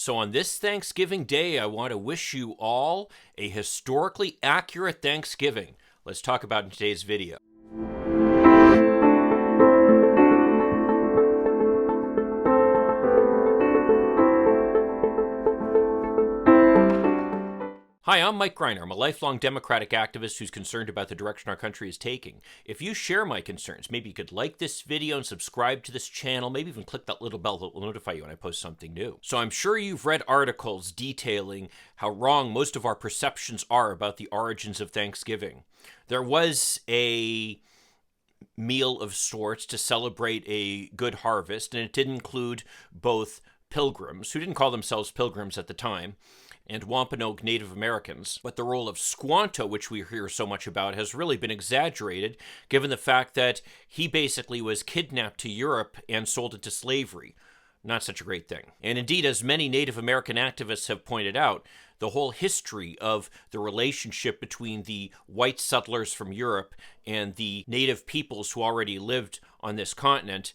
So on this Thanksgiving Day, I want to wish you all a historically accurate Thanksgiving. Let's talk about it in today's video. Hi, I'm Mike Greiner. I'm a lifelong Democratic activist who's concerned about the direction our country is taking. If you share my concerns, maybe you could like this video and subscribe to this channel, maybe even click that little bell that will notify you when I post something new. So I'm sure you've read articles detailing how wrong most of our perceptions are about the origins of Thanksgiving. There was a meal of sorts to celebrate a good harvest, and it did include both pilgrims, who didn't call themselves pilgrims at the time, and Wampanoag Native Americans. But the role of Squanto, which we hear so much about, has really been exaggerated, given the fact that he basically was kidnapped to Europe and sold into slavery. Not such a great thing. And indeed, as many Native American activists have pointed out, the whole history of the relationship between the white settlers from Europe and the native peoples who already lived on this continent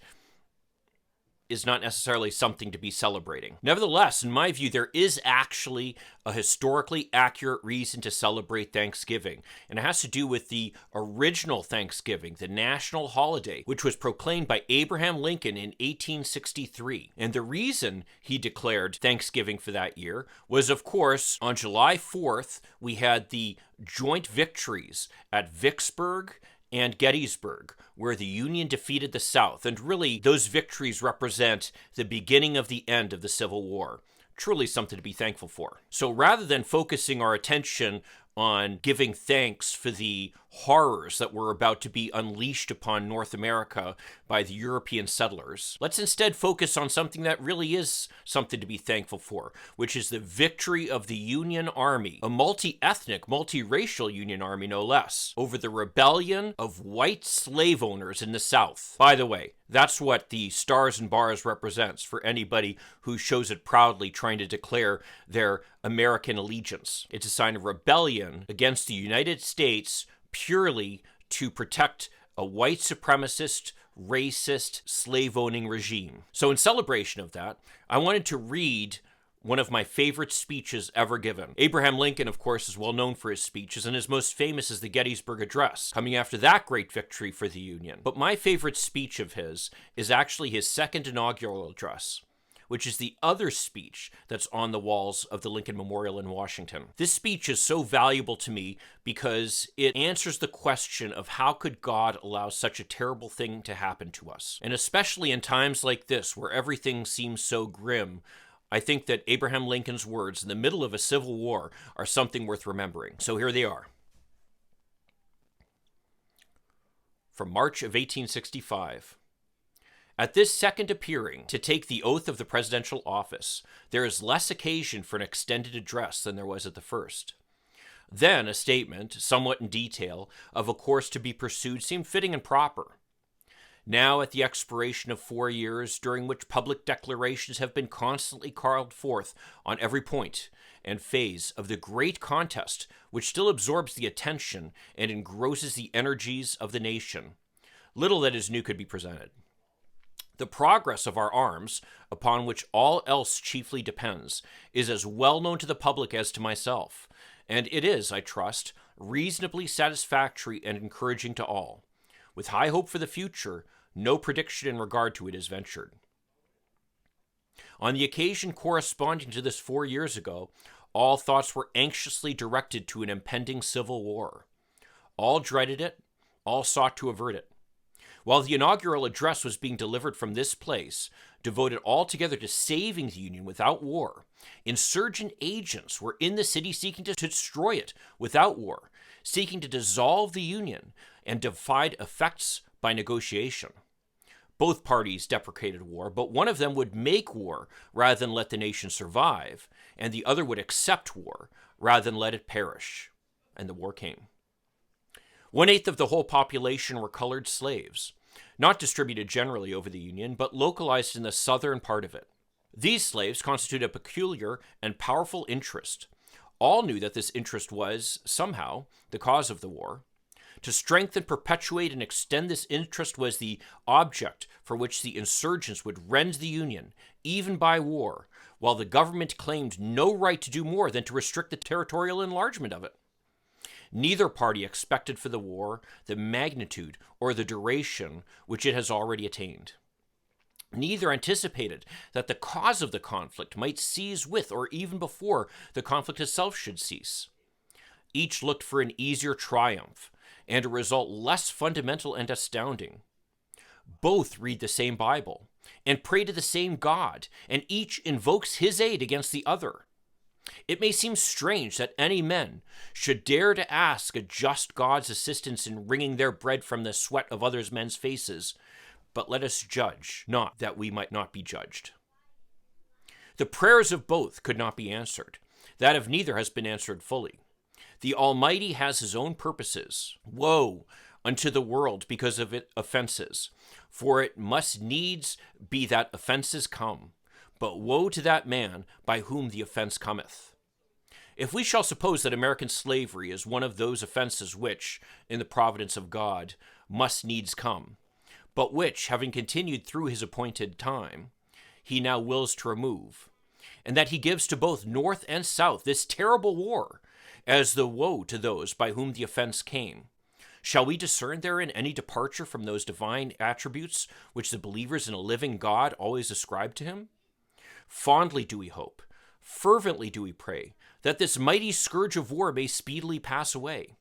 is not necessarily something to be celebrating. Nevertheless, in my view, there is actually a historically accurate reason to celebrate Thanksgiving, and it has to do with the original Thanksgiving, the national holiday, which was proclaimed by Abraham Lincoln in 1863. And the reason he declared Thanksgiving for that year was, of course, on July 4th, we had the joint victories at Vicksburg and Gettysburg, where the Union defeated the South. And really, those victories represent the beginning of the end of the Civil War. Truly something to be thankful for. So rather than focusing our attention on giving thanks for the horrors that were about to be unleashed upon North America by the European settlers, let's instead focus on something that really is something to be thankful for, which is the victory of the Union Army, a multi-ethnic, multi-racial Union Army no less, over the rebellion of white slave owners in the South. By the way, that's what the stars and bars represents for anybody who shows it proudly trying to declare their American allegiance. It's a sign of rebellion against the United States purely to protect a white supremacist, racist, slave-owning regime. So in celebration of that, I wanted to read one of my favorite speeches ever given. Abraham Lincoln, of course, is well known for his speeches, and his most famous is the Gettysburg Address, coming after that great victory for the Union. But my favorite speech of his is actually his second inaugural address, which is the other speech that's on the walls of the Lincoln Memorial in Washington. This speech is so valuable to me because it answers the question of how could God allow such a terrible thing to happen to us? And especially in times like this, where everything seems so grim, I think that Abraham Lincoln's words in the middle of a civil war are something worth remembering. So here they are. From March of 1865. At this second appearing to take the oath of the presidential office, there is less occasion for an extended address than there was at the first. Then a statement, somewhat in detail, of a course to be pursued seemed fitting and proper. Now, at the expiration of 4 years, during which public declarations have been constantly called forth on every point and phase of the great contest which still absorbs the attention and engrosses the energies of the nation, little that is new could be presented. The progress of our arms, upon which all else chiefly depends, is as well known to the public as to myself, and it is, I trust, reasonably satisfactory and encouraging to all. With high hope for the future, no prediction in regard to it is ventured. On the occasion corresponding to this 4 years ago, all thoughts were anxiously directed to an impending civil war. All dreaded it, all sought to avert it. While the inaugural address was being delivered from this place, devoted altogether to saving the Union without war, insurgent agents were in the city seeking to destroy it without war, seeking to dissolve the Union, and defied effects by negotiation. Both parties deprecated war, but one of them would make war rather than let the nation survive, and the other would accept war rather than let it perish. And the war came. 1/8 of the whole population were colored slaves, not distributed generally over the Union, but localized in the southern part of it. These slaves constituted a peculiar and powerful interest. All knew that this interest was, somehow, the cause of the war. To strengthen, perpetuate, and extend this interest was the object for which the insurgents would rend the Union, even by war, while the government claimed no right to do more than to restrict the territorial enlargement of it. Neither party expected for the war the magnitude or the duration which it has already attained. Neither anticipated that the cause of the conflict might cease with or even before the conflict itself should cease. Each looked for an easier triumph and a result less fundamental and astounding. Both read the same Bible and pray to the same God, and each invokes his aid against the other. It may seem strange that any men should dare to ask a just God's assistance in wringing their bread from the sweat of others men's faces, but let us judge, not that we might not be judged. The prayers of both could not be answered. That of neither has been answered fully. The Almighty has his own purposes. Woe unto the world because of its offenses, for it must needs be that offenses come. But woe to that man by whom the offense cometh. If we shall suppose that American slavery is one of those offenses which, in the providence of God, must needs come, but which, having continued through his appointed time, he now wills to remove, and that he gives to both North and South this terrible war, as the woe to those by whom the offense came, shall we discern therein any departure from those divine attributes which the believers in a living God always ascribe to him? Fondly do we hope, fervently do we pray, that this mighty scourge of war may speedily pass away.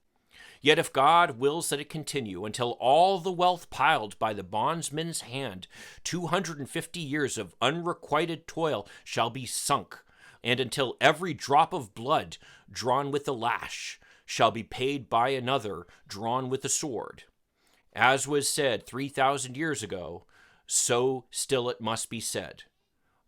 Yet if God wills that it continue until all the wealth piled by the bondsman's hand, 250 years of unrequited toil shall be sunk, and until every drop of blood drawn with the lash shall be paid by another drawn with the sword. As was said 3,000 years ago, so still it must be said.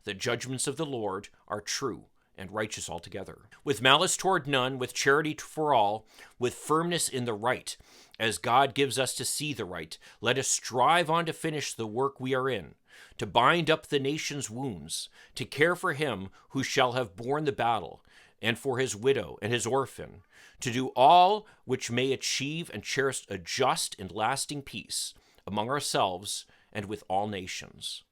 The judgments of the Lord are true and righteous altogether. With malice toward none, with charity for all, with firmness in the right, as God gives us to see the right, let us strive on to finish the work we are in, to bind up the nation's wounds, to care for him who shall have borne the battle, and for his widow and his orphan, to do all which may achieve and cherish a just and lasting peace among ourselves and with all nations.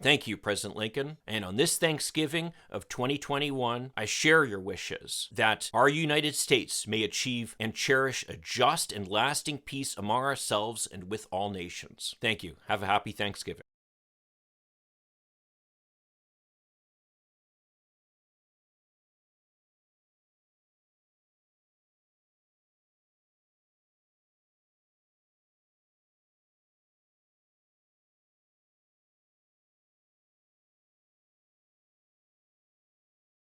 Thank you, President Lincoln. And on this Thanksgiving of 2021, I share your wishes that our United States may achieve and cherish a just and lasting peace among ourselves and with all nations. Thank you. Have a happy Thanksgiving.